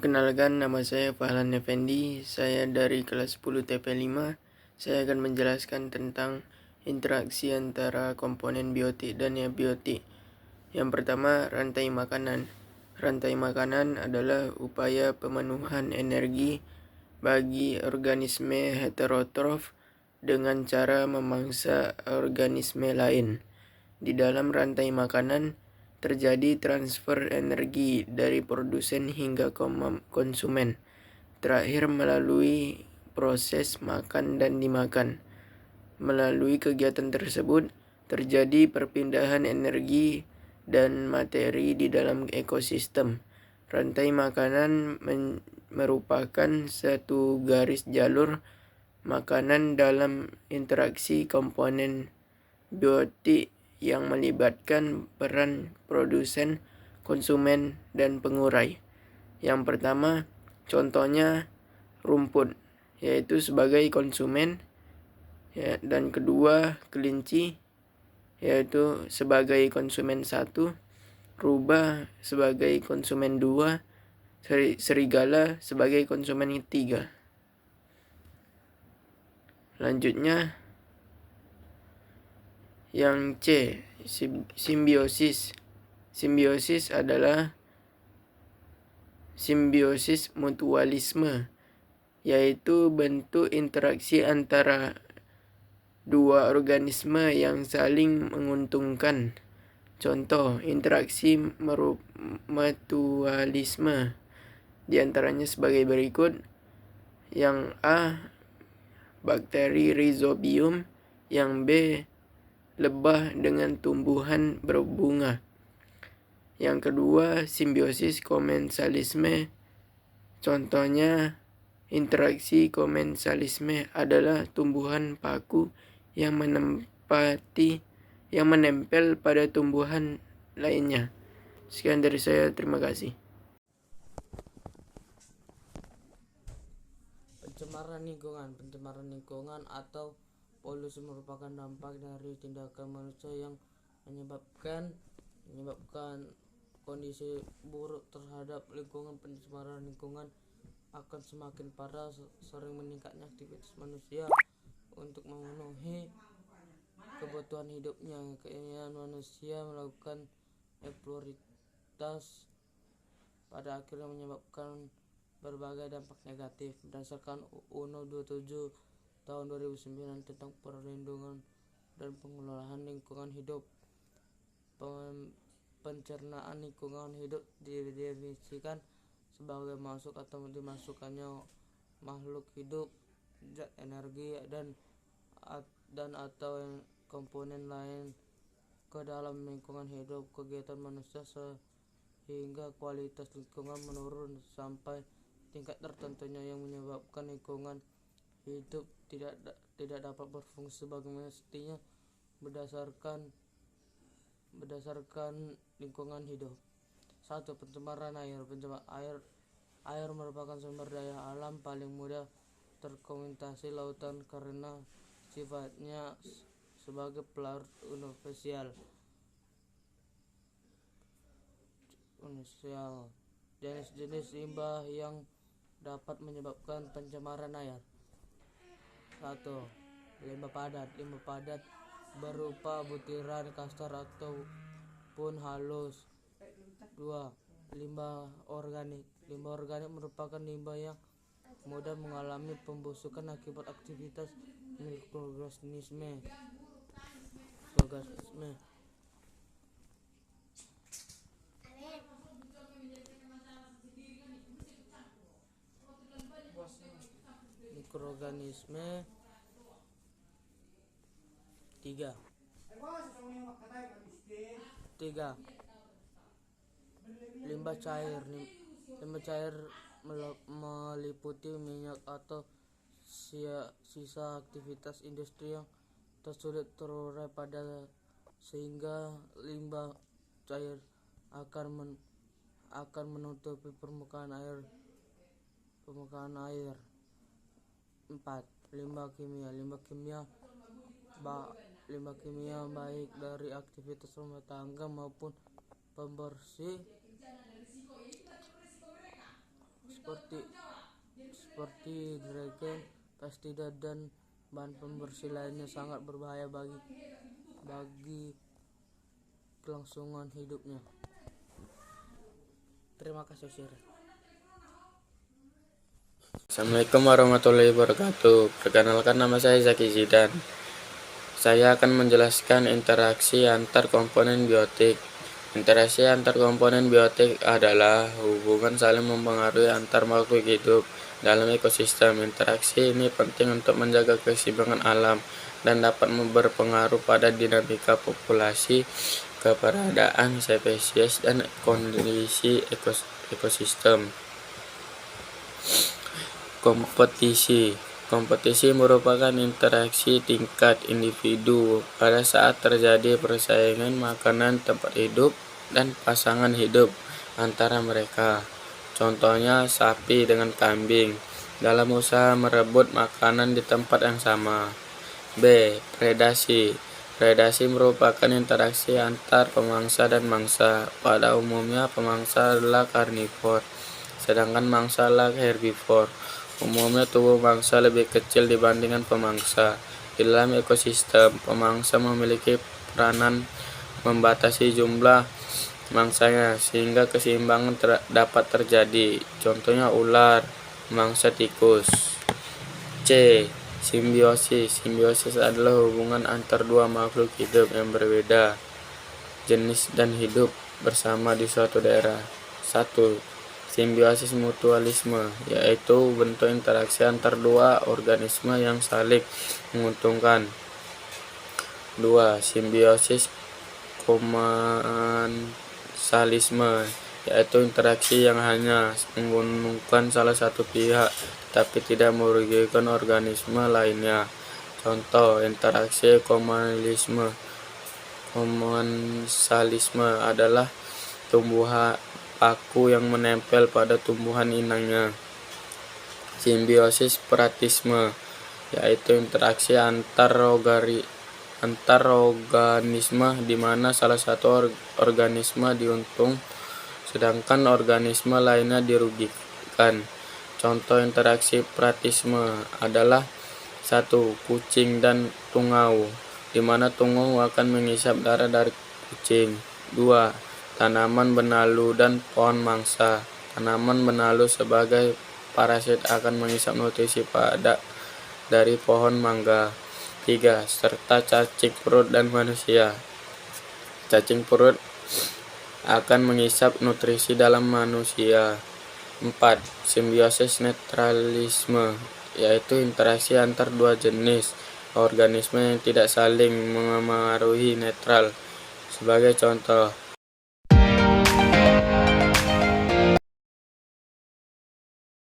Perkenalkan, nama saya Fahlan Effendi. Saya dari kelas 10 TP5. Saya akan menjelaskan tentang interaksi antara komponen biotik dan abiotik. Yang pertama, rantai makanan. Rantai makanan adalah upaya pemenuhan energi bagi organisme heterotrof dengan cara memangsa organisme lain. Di dalam rantai makanan, terjadi transfer energi dari produsen hingga konsumen, terakhir melalui proses makan dan dimakan. Melalui kegiatan tersebut, terjadi perpindahan energi dan materi di dalam ekosistem. Rantai makanan merupakan satu garis jalur makanan dalam interaksi komponen biotik yang melibatkan peran produsen, konsumen, dan pengurai. Yang pertama, contohnya rumput, yaitu sebagai konsumen, dan kedua kelinci, yaitu sebagai konsumen 1, rubah sebagai konsumen 2, serigala sebagai konsumen 3. Lanjutnya, yang C, simbiosis. Simbiosis adalah simbiosis mutualisme, yaitu bentuk interaksi antara dua organisme yang saling menguntungkan. Contoh interaksi mutualisme diantaranya sebagai berikut. Yang A, bakteri rhizobium. Yang B, lebah dengan tumbuhan berbunga. Yang kedua, simbiosis komensalisme. Contohnya, interaksi komensalisme adalah tumbuhan paku yang menempel pada tumbuhan lainnya. Sekian dari saya, terima kasih. Pencemaran lingkungan atau polusi merupakan dampak dari tindakan manusia yang menyebabkan kondisi buruk terhadap lingkungan. Pencemaran lingkungan akan semakin parah sering meningkatnya aktivitas manusia untuk memenuhi kebutuhan hidupnya. Keinginan manusia melakukan eksploitasi pada akhirnya menyebabkan berbagai dampak negatif. Berdasarkan UNO 27 tahun 2009 tentang perlindungan dan pengelolaan lingkungan hidup, pencernaan lingkungan hidup didefinisikan sebagai masuk atau dimasukkannya makhluk hidup, zat, energi, dan atau komponen lain ke dalam lingkungan hidup. Kegiatan manusia sehingga kualitas lingkungan menurun sampai tingkat tertentunya yang menyebabkan lingkungan hidup tidak dapat berfungsi sebagaimana mestinya berdasarkan lingkungan hidup. 1. Pencemaran air. Air merupakan sumber daya alam paling mudah terkontaminasi lautan karena sifatnya sebagai pelarut universal. Jenis-jenis limbah yang dapat menyebabkan pencemaran air. 1. Limbah padat. Limbah padat berupa butiran kasar ataupun halus. 2. Limbah organik. Limbah organik merupakan limbah yang mudah mengalami pembusukan akibat aktivitas mikroorganisme. Mikroorganisme. 3. Limbah cair. Limbah cair meliputi minyak atau sisa aktivitas industri yang tersulit terurai sehingga limbah cair akan menutupi permukaan air. 4. Limbah kimia. Limbah kimia baik dari aktivitas rumah tangga maupun pembersih seperti dragon, pestisida dan bahan pembersih lainnya sangat berbahaya bagi kelangsungan hidupnya. Terima kasih, Sir. Assalamualaikum warahmatullahi wabarakatuh. Perkenalkan, nama saya Zaki Zidan. Saya akan menjelaskan interaksi antar komponen biotik. Interaksi antar komponen biotik adalah hubungan saling mempengaruhi antar makhluk hidup dalam ekosistem. Interaksi ini penting untuk menjaga keseimbangan alam dan dapat berpengaruh pada dinamika populasi, keberadaan spesies, dan kondisi ekosistem. Kompetisi merupakan interaksi tingkat individu pada saat terjadi persaingan makanan, tempat hidup, dan pasangan hidup antara mereka. Contohnya sapi dengan kambing dalam usaha merebut makanan di tempat yang sama. B. Predasi. Predasi merupakan interaksi antar pemangsa dan mangsa. Pada umumnya pemangsa adalah karnivor, sedangkan mangsa adalah herbivor. Umumnya tubuh mangsa lebih kecil dibandingkan pemangsa. Di dalam ekosistem, pemangsa memiliki peranan membatasi jumlah mangsanya sehingga keseimbangan dapat terjadi. Contohnya ular, mangsa tikus. C. Simbiosis. Simbiosis adalah hubungan antar dua makhluk hidup yang berbeda jenis dan hidup bersama di suatu daerah. 1. Simbiosis mutualisme, yaitu bentuk interaksi antar dua organisme yang saling menguntungkan. 2. Simbiosis komensalisme, yaitu interaksi yang hanya menguntungkan salah satu pihak tapi tidak merugikan organisme lainnya. Contoh interaksi komensalisme adalah tumbuhan paku yang menempel pada tumbuhan inangnya. Simbiosis paratisme, yaitu interaksi antar organisme di mana salah satu organisme diuntung sedangkan organisme lainnya dirugikan. Contoh interaksi paratisme adalah 1. Kucing dan tungau, di mana tungau akan mengisap darah dari kucing. 2. Tanaman benalu dan pohon mangsa. Tanaman benalu sebagai parasit akan mengisap nutrisi dari pohon mangga. 3. Serta cacing perut dan manusia. Cacing perut akan mengisap nutrisi dalam manusia. 4. Simbiosis netralisme, yaitu interaksi antar dua jenis organisme yang tidak saling memengaruhi netral. Sebagai contoh,